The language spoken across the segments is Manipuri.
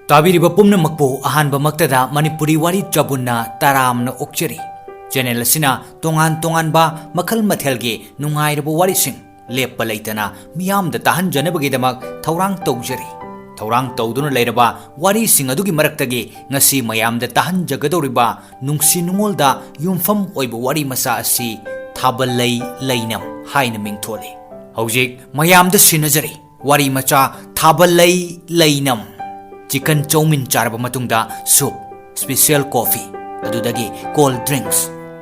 ताबीरिबा पुम्नमक्पु अहानबमक्तदा मणिपुरी वारी चबुन्ना तारामना ओक्चरी चैनल असिना तोंगान तोंगानबा मखल मथेलगे नुंगाइरबा वारीसिंग लेप्पा लैतना मियामदा ताहनजनबगीदमक थौरांग तौजरी थौरांग तौदुना लैरबा वारीसिंग अदुगी मरक्तगे ngasi मयामदा ताहनजगदौरिबा नुंगसी नुंगोलदा युमफम ओइबा वारी मसा असि थाबलै लैनम हाइना मिंगथोले हौजिक मयामदा सिनजरी वारी मचा थाबलै लैनम चिकन चौमिन चारब मतुंगदा सूप स्पेशल कॉफी अदुदगी कोल्ड ड्रिंक्स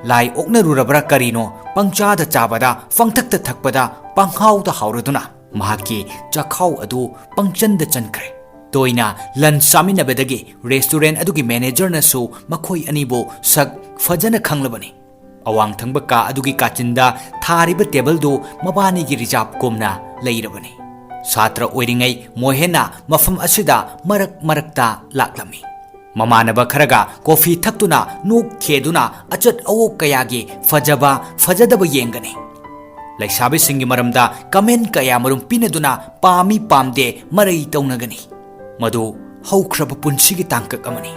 लाई ओक्नरुरबरा करीनो पंचादा चाबदा फंगथक्ता थकपदा पंखाउदा हाउरदुना महाकी चखाउ अदु पंचंद चनख्रे तोइना लन सामिनबदगी रेस्टोरेंट अदुगी मैनेजर नसु मखोई अनिबो सक फजन खंगलबनी अवांग थंगबा का अदुगी काचिंदा थारिबा टेबल दो मबानी की रिजार्व कोमना लैरबनी छात्र ओइरिङै मोहेना मफम असिदा मरक मरकता लाक्लमी ममानब खरगा कॉफी थक्तुना नोक खेदुना अचत अवो कयागी फजबा फजदब येंगनी लैसाबी सिंगी मरमदा कमेंट कया मरुम पिनदुना पामी पामदे मरई तौनगनी मदु हौख्रब पुंसिगी तांकक अमनी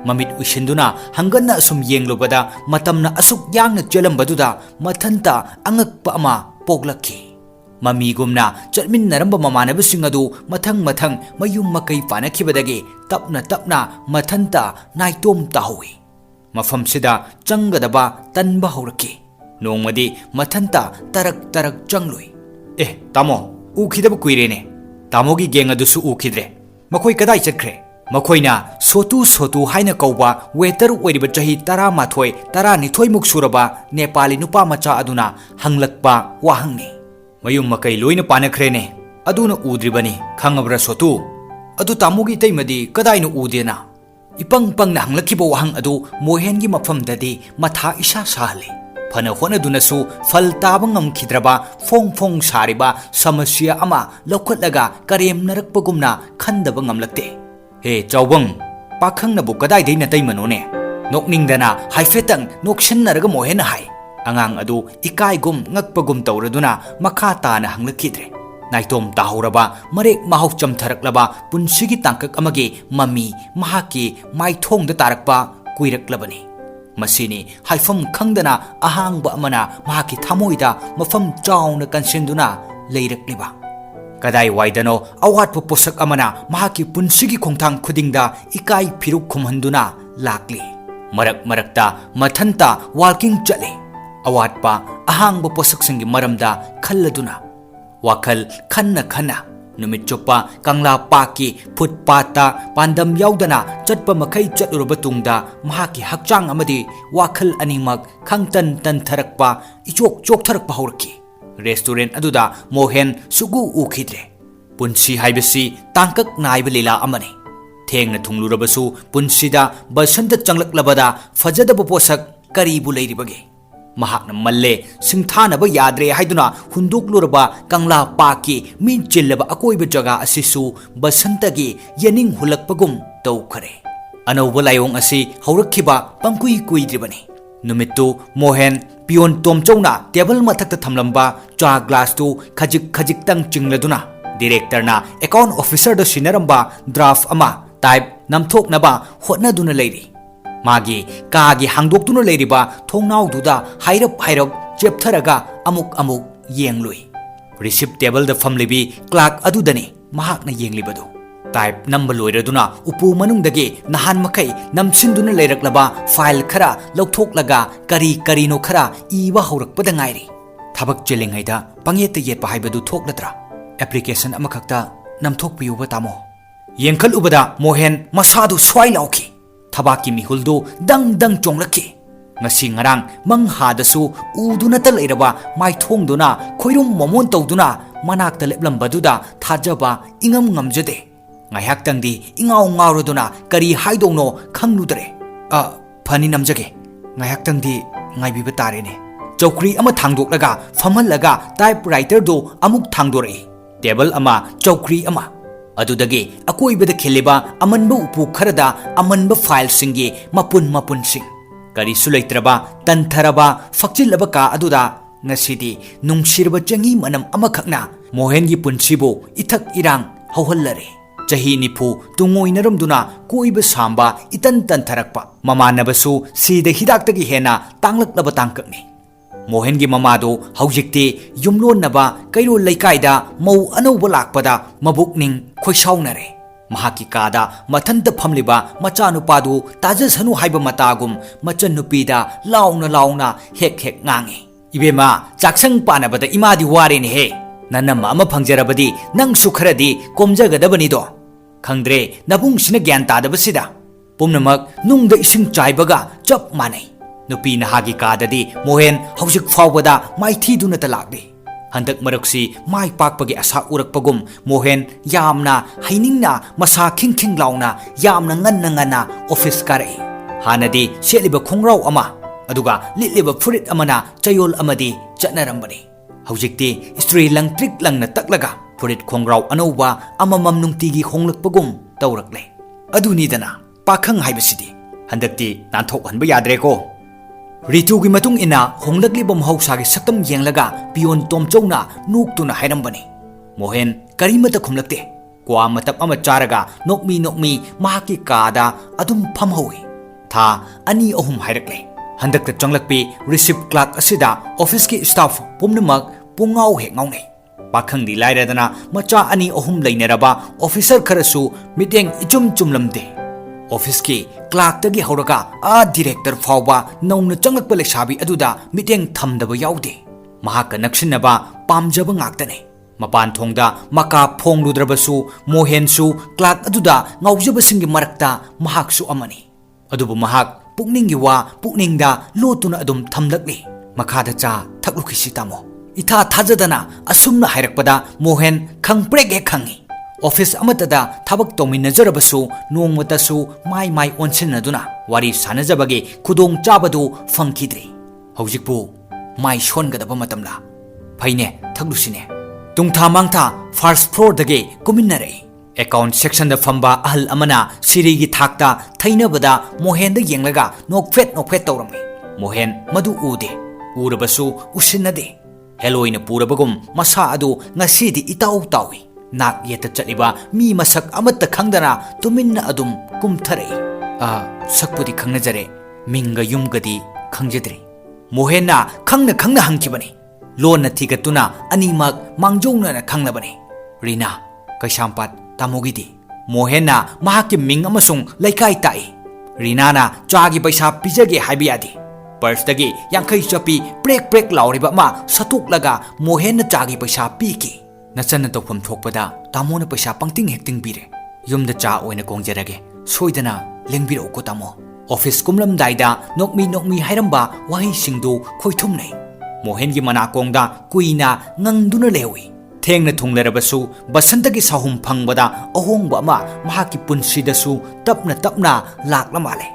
ममित उइसिंदुना हंगन्ना असुम येंगलुबदा मतमना असुक यांगना चेलंबदुदा मथंता अंगकपा अमा पोगलखी ममीगुमना चटमिन्नरंबा ममानबसिंग अदु मथंग मथंग मयुम मकई पानखिबदगे तपना तपना मथंता नाइतोम ताहुई मफमसिदा चंगदबा तनबा हौरकी नोंमदी मथंता तरक तरक चंगलुई ए तामो उखिदब कुइरेने तामोगी गेंग अदुसु उखिद्रे मखोई कदाई चटख्रे मखोइना सोतु सोतु हाइना कौबा वेटर ओइरिबा चही 12 12 मुक सुरबा नेपाली नुपा मचा अदुना हंगलकपा वाहंगनी मयुम मकई लोइन पानख्रेने अदुना उद्रिबनी खंगब्रा सोतु अदु तामुगी तैमदी कदाइनो उदेना इपंग पंगना हंगलखिबो वाहंग अदु मोहेनगी मफमददी मथा इशा साहले फन होनदुनसु फल ताबं ngमखिद्रबा फोंग फोंग सारिबा समस्या अमा लौखटलगा करेम नरकपगुमना खंदब ngमलक्ते हे चौबंग पाखंगनबु कदाइदै नतैमनोने नोकनिंगदना हाइफेतंग नोक्सनरगा मोहेन हाय अंगांग अदु इकाइगुम ngakpagum तौरदुना मखा ताना हंगलखिद्रे नाइतोम ताहौरबा मरेक माहौ चमथरकलबा पुंसिगी तांकक अमगे मम्मी महाकी माइथोंगदा तारकपा कुइरकलबनी मसिनी हाइफम खंगदना अहांगबा अमना महाकी थामोइदा मफम चाउना कंसिंदुना लेरकलिबा कदाई वाइदनो अवाटप पोसक अमना महाकी पुंसिगी खोंथांग खुदिंगदा इकाई फिरुक खुमहंदुना लाकली मरक मरकता मथंता वाकिंग चले अवाटपा अहांग पोसकसिंगी मरमदा खल्लदुना वाखल खन्ना खन्ना नुमित चुप्पा कंगला पाकी फुटपाता पांदम याउदना चटपा मखै चटुरबा तुंगदा महाकी हक्चांग अमदी वाखल अनिमक खंगतन तनथरकपा इचोक चोकथरकपा हौरकी रेस्टोरेंट अदुदा मोहेन सुगु उखिद्रे पुंसी हाइबसी तांकक नाइबा लीला अमनी थेंगना थुंगलुरबसु पुंसीदा बसंत चंगलकलबदा फजदब पोसक करीबु लैरिबगे महाकना मल्ले सिंथानब याद्रे हाइदुना हुंदुकलुरबा कंगला पाकी मीन चिल्लबा अकोइबा जगा असिसु बसंतगी यनिंग हुलकपगुम तौखरे अनौबा लायोंग असि हौरखिबा पंकुई कुइद्रिबनी नुमित्तु मोहेन पियोन तोमचौना टेबल मथक्ता थमलंबा चा ग्लास तु खजिक खजिकतंग चिंगलदुना डायरेक्टरना अकाउंट ऑफिसर द सिनरंबा ड्राफ्ट अमा टाइप नमथोकनबा होटनदुना लैरि मागी कागी हांदोक्तुना लैरिबा थोंनाउदुदा हाइरप हाइरप चेपथरगा अमुक अमुक येंगलुई रिसिप्ट टेबल द फमलिबी क्लार्क अदुदनी महाकना येंगलिबदु टाइप नंबर लोइरदुना उपु मनुंगदगे नहान मखै नमसिंदुना लैरकलबा फाइल खरा लौथोकलगा करी करीनो खरा इबा हौरकपदा ngairi थबक चेलिंगैदा पंगेत येपा हाइबदु थोकलत्रा एप्लीकेशन अमखक्ता नमथोकपियुबा तामो येंखल उबदा मोहेन मसादु स्वाइ लाउखी थबाकी मिहुलदु दंग दंग चोंगलखी ngasi ngarang manghadasु udunata leiraba maithongduna khoirum momon tawduna manakta leplambaduda thajaba ingam ngamjade ngaihaktangdi ingau ngauroduna kari haidongno khangludre a phani namjage ngaihaktangdi ngaibiba tarene chokri ama thangdoklaga famhallaga typewriter do amuk thangdore table ama chokri ama adudagi akoibada kheliba amanba upu kharada amanba file singi mapun mapun sing kari sulaitraba tantaraba fakchilaba ka aduda ngasidi nungsirba changi manam amakhakna mohengi punsibo ithak irang hauhallare chahi nifu tungoinarumduna koiba samba itan tantarakpa mamanabasu sida hidaktagi hena tanglaklaba tangkakni Mohengi mamado haujikti yumlonnaba kairo laikaida mau anouba lakpada mabukning khoisaunare mahaki kada mathanta phamliba machanupadu tajasanu haiba matagum machanupida launa hek ngangi ibema chaksang panabada imadi wareni he nanama ama phangjarabadi nang sukharadi komjagadabani do khangdre nabung sina gyan tadabasida pumnamak nungda ising chaibaga chap manai nupi nahagi kadadi mohen haujik fawbada maithiduna talakde handak maruksi mai pakpagi asa urakpagum mohen yamna hainingna masa khing launa yamna nganna office kare hanadi seliba khongrau ama aduga litliba furit amana chayol amadi chatnarambani haujikti stri lang trick langna taklaga furit khongrau anouba amamam nungtigi honglakpagum tawrakle aduni dana pakhang haibasidi handakti nanthok hanba yadre ko Ritugi matung ina honglakliba mahawsagi saktam yenglaga piyon tomchowna nuktuna hairambani mohen karimata khumlakte kwa matap ama charaga nokmi mahaki kada adum phamhawi tha ani ahum hairakle handakta changlakpi receive clerk asida office ki staff pumnamak pungau he ngaunei pakhangdi lairadana macha ani ahum leinaraba officer kharasu miteng ichum chumlamde office ki clerk tagi hauraga a director fawba nauna changlakpa lesabi aduda miteng thamdaba yaude mahaka naksinaba pamjaba ngaktane mapan thongda maka phongludrabasu mohensu clerk aduda ngaujabasingi marakta mahaksu amani adubu mahak pukningi wa pukningda lotuna adum thamlakli makhada cha thaklukisi tamo itha thajadana asumna hairakpada mohen khangprek he khangi office amatada thabak tominajarabasu nongmatasu mai onsinaduna wari sanajabagi khudong chabadu fangkidri haujikpu mai songadaba matamla phaine thaklusine tungtha mangtha first floor dage kuminnare account section da famba ahal amana sirigi thakta thainabada mohenda yenglaga nokfet tawrami mohen madu ude urabasu usinade heloina purabagum masa adu ngasidi itau tawi nak yeta chaliba mi masak amatta khangdana tuminna adum kumthare sakpudi khangnajare minga yumgadi khangjadri mohenna khangna hangkibani lonna thigatuna animak mangjongna khanglabani rina kaisampat tamogidi mohenna mahaki ming amasung laikai tai rinana chagi paisa pijage haibiyadi purse dagi yankai chapi prek lauriba ma satuklaga mohenna chagi paisa piki nachana tokpham thokpada tamona paisa pangting hekting bire yumda cha oina kongjarage soidana lengbiro ko tamo office kumlam daida nokmi hairamba wahi singdu khoithumnei mohengi manakongda kuina ngangduna lewi thengna thunglerabasu basantagi sahum phangbada ahongba ma mahaki punsidasu tapna laklamale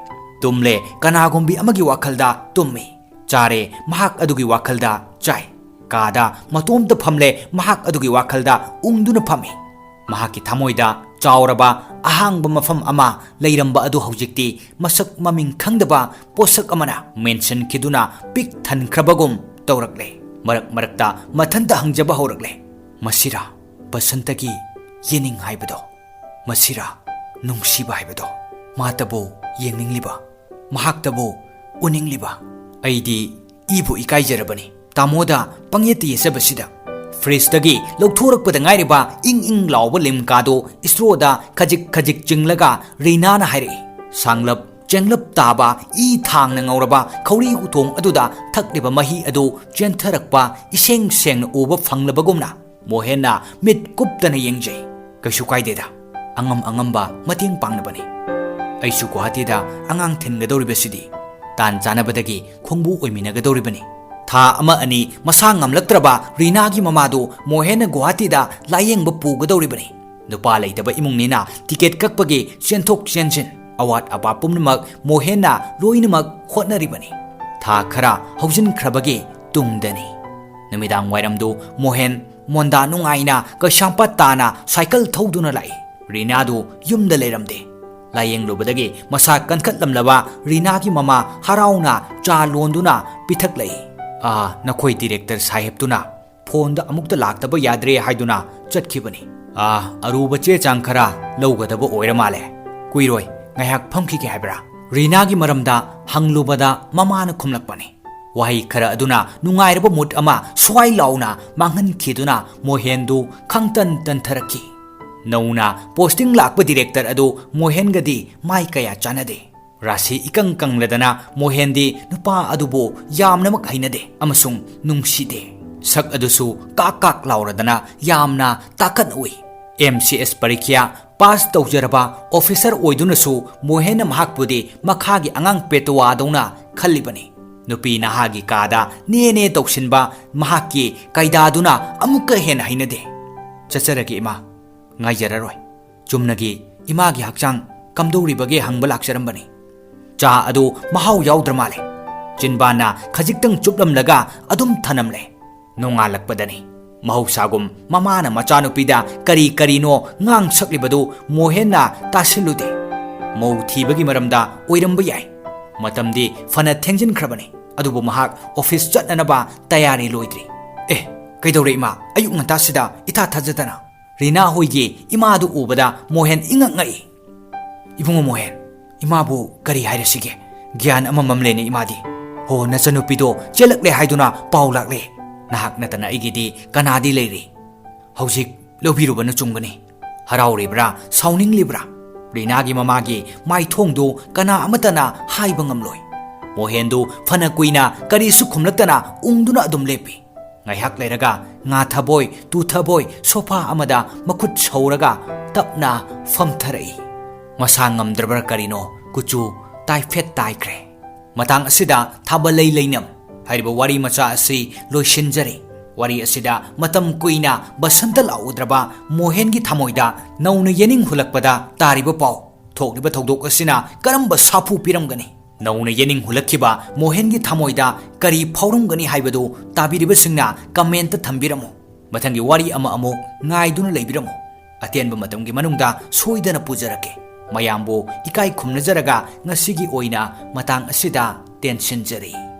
tumle kanagombi amagi wakhalda tummi chare mahak adugi wakhalda chai kada matomta phamle mahak adugi wakhalda ungduna phami mahaki thamoida chauraba ahangba mafam ama leiramba adu haujikti masak maming khangdaba posak amana mention kiduna pik thankrabagum tawrakle marakta mathanta hangjaba horakle masira basantagi yening haibado masira nungsiba haibado matabo yengingliba mahaktabo uningliba aidi ibu ikaijarabani tamoda pangyeti yesabasida fridge dagi lawthorakpada ngairiba ing lawba limkado istroda khajik jinglaga reinana hairi sanglap jenglap taba i thangna ngauraba khawri uthong aduda thakliba mahi adu chentharakpa iseng sengna uba phanglabagumna mohenna mit kuptana yengjai kaishu kaideda angamba mateng pangnabani aisu guhatida angang thingadoribasidi tan janabadagi khongbu oiminagadoribani tha ama ani masa ngamlaktraba rinagi mamadu mohenna guhatida layengba pugadoribani nupa leitaba imungnina ticket kakpagi chenthok chenjin awat apa pumnamak mohenna loinamak hotnaribani tha khara haujin khrabagi tungdani namidang wairamdu mohen monda nungaina kaishampa tana cycle thoduna lai rinadu yumda leramde layeng lubadagi masa kankhatlamlaba rinagi mama harauna cha londuna pithak lai nakhoi director sahib tuna phone da amukta laktaba yadre haiduna chatkibani ꯑꯔꯨꯕ ꯆꯦ ꯆꯥꯡ ꯈꯔ ꯂꯧꯒꯗꯕ ꯑꯣꯏꯔ ꯃꯥꯜꯂꯦ ꯀꯨꯏꯔꯣꯏ ꯉꯥꯏꯍꯥꯛ ꯐꯝꯈꯤꯒꯦ ꯍꯥꯏꯕ꯭ꯔꯥ ꯔꯤꯅꯥꯒꯤ ꯃꯔꯝꯗ ꯍꯪꯂꯨꯕꯗ ꯃꯃꯥꯅ ꯈꯨꯝꯂꯛꯄꯅꯤ ꯋꯥꯍꯩ ꯈꯔ ꯑꯗꯨꯅ ꯅꯨꯡꯉꯥꯏꯔꯕ ꯃꯨꯠ ꯑꯃ ꯁ꯭ꯋꯥꯏ ꯂꯥꯎꯅ ꯃꯥꯡꯍꯟꯈꯤꯗꯨꯅ ꯃꯣꯍꯦꯟꯗꯨ ꯈꯪꯇꯟ ꯇꯟꯊꯔꯛꯈꯤ ꯅꯧꯅ ꯄꯣꯁꯇꯤꯡ ꯂꯥꯛꯄ ꯗꯤꯔꯦꯛꯇꯔ ꯑꯗꯨ ꯃꯣꯍꯦꯟꯒꯗꯤ ꯃꯥꯏ ꯀꯌꯥ ꯆꯥꯟꯅꯗꯦ ꯔꯥꯁꯤ ꯏꯀꯪ ꯀꯪꯂꯗꯅ ꯃꯣꯍꯦꯟꯗꯤ ꯅꯨꯄꯥ ꯑꯗꯨꯕꯨ ꯌꯥꯝꯅꯃꯛ ꯍꯩꯅꯗꯦ ꯑꯃꯁꯨꯡ ꯅꯨꯡꯁꯤꯗꯦ ꯁꯛ ꯑꯗꯨꯁꯨ ꯀꯥꯛ ꯀꯥꯛ ꯂꯥꯎꯔꯗꯅ ꯌꯥꯝꯅ ꯇꯥꯀꯠꯅ ꯎꯏ MCS ꯄꯔꯤꯈ꯭ꯌꯥ ꯄꯥꯁ ꯇꯧꯖꯔꯕ ꯑꯣꯐꯤꯁꯔ ꯑꯣꯏꯗꯨꯅꯁꯨ ꯃꯣꯍꯦꯟꯅ ꯃꯍꯥꯛꯄꯨꯗꯤ ꯃꯈꯥꯒꯤ ꯑꯉꯥꯡ ꯄꯦꯇꯋꯥꯗꯧꯅ ꯈꯜꯂꯤꯕꯅꯤ ꯅꯨꯄꯤ ꯅꯍꯥꯒꯤ ꯀꯥꯗ ꯅꯦ ꯇꯧꯁꯤꯟꯕ ꯃꯍꯥꯛꯀꯤ ꯀꯩꯗꯥꯗꯨꯅ ꯑꯃꯨꯛꯀ ꯍꯦꯟꯅ ꯍꯩꯅꯗꯦ ꯆꯠꯆꯔꯒꯦ ꯏꯃꯥ ꯉꯥꯏꯖꯔꯔꯣꯏ ꯆꯨꯝꯅꯒꯤ ꯏꯃꯥꯒꯤ ꯍꯛꯆꯥꯡ ꯀꯝꯗꯧꯔꯤꯕꯒꯦ ꯍꯪꯕ ꯂꯥꯛꯆꯔꯝꯕꯅꯤ ꯆꯥ ꯑꯗꯨ ꯃꯍꯥꯎ ꯌꯥꯎꯗ꯭ꯔ ꯃꯥꯜꯂꯦ ꯆꯤꯟꯕꯥꯅ ꯈꯖꯤꯛꯇꯪ ꯆꯨꯞꯂꯝꯂꯒ ꯑꯗꯨꯝ ꯊꯅꯝꯂꯦ ꯅꯣꯡꯉꯥꯜꯂꯛꯄꯗꯅꯤ ꯃꯍꯧꯁꯥꯒꯨꯝ ꯃꯃꯥꯅ ꯃꯆꯥꯅꯨꯄꯤꯗ ꯀꯔꯤ ꯀꯔꯤꯅꯣ ꯉꯥꯡ ꯁꯛꯂꯤꯕꯗꯨ ꯃꯣꯍꯦꯟꯅ ꯇꯥꯁꯤꯜꯂꯨꯗꯦ ꯃꯧ ꯊꯤꯕꯒꯤ ꯃꯔꯝꯗ ꯑꯣꯏꯔꯝꯕ ꯌꯥꯏ ꯃꯇꯝꯗꯤ ꯐꯅ ꯊꯦꯡꯖꯤꯟꯈ꯭ꯔꯕꯅꯤ ꯑꯗꯨꯕꯨ ꯃꯍꯥꯛ ꯑꯣꯐꯤꯁ ꯆꯠꯅꯅꯕ ꯇꯌꯥꯔꯤ ꯂꯣꯏꯗ꯭ꯔꯤ ꯀꯩꯗꯧꯔꯦ ꯏꯃꯥ ꯑꯌꯨꯛ ꯉꯟꯇꯥꯁꯤꯗ ꯏꯊꯥ ꯊꯥꯖꯗꯅ ꯔꯤꯅꯥ ꯍꯣꯏꯒꯤ ꯏꯃꯥꯗꯨ ꯎꯕꯗ ꯃꯣꯍꯦꯟ ꯏꯉꯛ ꯉꯛꯏ ꯏꯕꯨꯡꯉꯣ ꯃꯣꯍꯦꯟ ꯏꯃꯥꯕꯨ ꯀꯔꯤ ꯍꯥꯏꯔꯁꯤꯒꯦ ꯒ꯭ꯌꯥꯟ ꯑꯃꯃꯝꯂꯦꯅꯦ ꯏꯃꯥꯗꯤ ꯍꯣ ꯅꯆꯟꯅꯨꯄꯤꯗꯣ ꯆꯦꯜꯂꯛꯂꯦ ꯍꯥꯏꯗꯨꯅ ꯄꯥꯎ ꯂꯥꯛꯂꯦ ꯅꯍꯥꯛ ꯅꯠꯇꯅ ꯑꯩꯒꯤꯗꯤ ꯀꯅꯥꯗꯤ ꯂꯩꯔꯤ ꯍꯧꯖꯤꯛ ꯂꯧꯕꯤꯔꯨꯕꯅ ꯆꯨꯝꯒꯅꯤ ꯍꯔꯥꯎꯔꯤꯕ꯭ꯔꯥ ꯁꯥꯎꯅꯤꯡꯂꯤꯕ꯭ꯔꯥ ꯔꯤꯅꯥꯒꯤ ꯃꯃꯥꯒꯤ ꯃꯥꯏꯊꯣꯡꯗꯨ ꯀꯅꯥ ꯑꯃꯠꯇꯅ ꯍꯥꯏꯕ ꯉꯝꯂꯣꯏ ꯃꯣꯍꯦꯟꯗꯨ ꯐꯅ ꯀꯨꯏꯅ ꯀꯔꯤꯁꯨ ꯈꯨꯝꯂꯛꯇꯅ ꯎꯪꯗꯨꯅ ꯑꯗꯨꯝ ꯂꯦꯞꯄꯤ ꯉꯥꯏꯍꯥꯛ ꯂꯩꯔꯒ ꯉꯥꯊꯕꯣꯏ ꯇꯨꯊꯕꯣꯏ ꯁꯣꯐꯥ ꯑꯃꯗ ꯃꯈꯨꯠ ꯁꯧꯔꯒ ꯇꯞꯅ ꯐꯝꯊꯔꯛꯏ ꯃꯁꯥ ꯉꯝꯗ꯭ꯔꯕ꯭ꯔꯥ ꯀꯔꯤꯅꯣ ꯀꯨꯆꯨ ꯇꯥꯏꯐꯦꯠ ꯇꯥꯏꯈ꯭ꯔꯦ ꯃꯇꯥꯡ ꯑꯁꯤꯗ ꯊꯥꯕꯜꯂꯩ ꯂꯩꯅꯝ ꯍꯥꯏꯔꯤꯕ ꯋꯥꯔꯤ ꯃꯆꯥ ꯑꯁꯤ ꯂꯣꯏꯁꯤꯟꯖꯔꯤ ꯋꯥꯔꯤ ꯑꯁꯤꯗ ꯃꯇꯝ ꯀꯨꯏꯅ ꯕꯁꯟꯇ ꯂꯥꯛꯎꯗ꯭ꯔꯕ ꯃꯣꯍꯦꯟꯒꯤ ꯊꯃꯣꯏꯗ ꯅꯧꯅ ꯌꯦꯅꯤꯡ ꯍꯨꯜꯂꯛꯄꯗ ꯇꯥꯔꯤꯕ ꯄꯥꯎ ꯊꯣꯛꯂꯤꯕ ꯊꯧꯗꯣꯛ ꯑꯁꯤꯅ ꯀꯔꯝꯕ ꯁꯥꯐꯨ ꯄꯤꯔꯝꯒꯅꯤ ꯅꯧꯅ ꯌꯦꯅꯤꯡ ꯍꯨꯜꯂꯛꯈꯤꯕ ꯃꯣꯍꯦꯟꯒꯤ ꯊꯃꯣꯏꯗ ꯀꯔꯤ ꯐꯥꯎꯔꯝꯒꯅꯤ ꯍꯥꯏꯕꯗꯨ ꯇꯥꯕꯤꯔꯤꯕꯁꯤꯡꯅ ꯀꯃꯦꯟꯇ ꯊꯝꯕꯤꯔꯝꯃꯨ ꯃꯊꯪꯒꯤ ꯋꯥꯔꯤ ꯑꯃ ꯑꯃꯨꯛ ꯉꯥꯏꯗꯨꯅ ꯂꯩꯕꯤꯔꯝꯃꯨ ꯑꯇꯦꯟꯕ ꯃꯇꯝꯒꯤ ꯃꯅꯨꯡꯗ ꯁꯣꯏꯗꯅ ꯄꯨꯖꯔꯛꯀꯦ ꯃꯌꯥꯝꯕꯨ ꯏꯀꯥꯏ ꯈꯨꯝꯅꯖꯔꯒ ꯉꯁꯤꯒꯤ ꯑꯣꯏꯅ ꯃꯇꯥꯡ ꯑꯁꯤꯗ ꯇꯦꯟꯁꯤꯟꯖꯔꯤ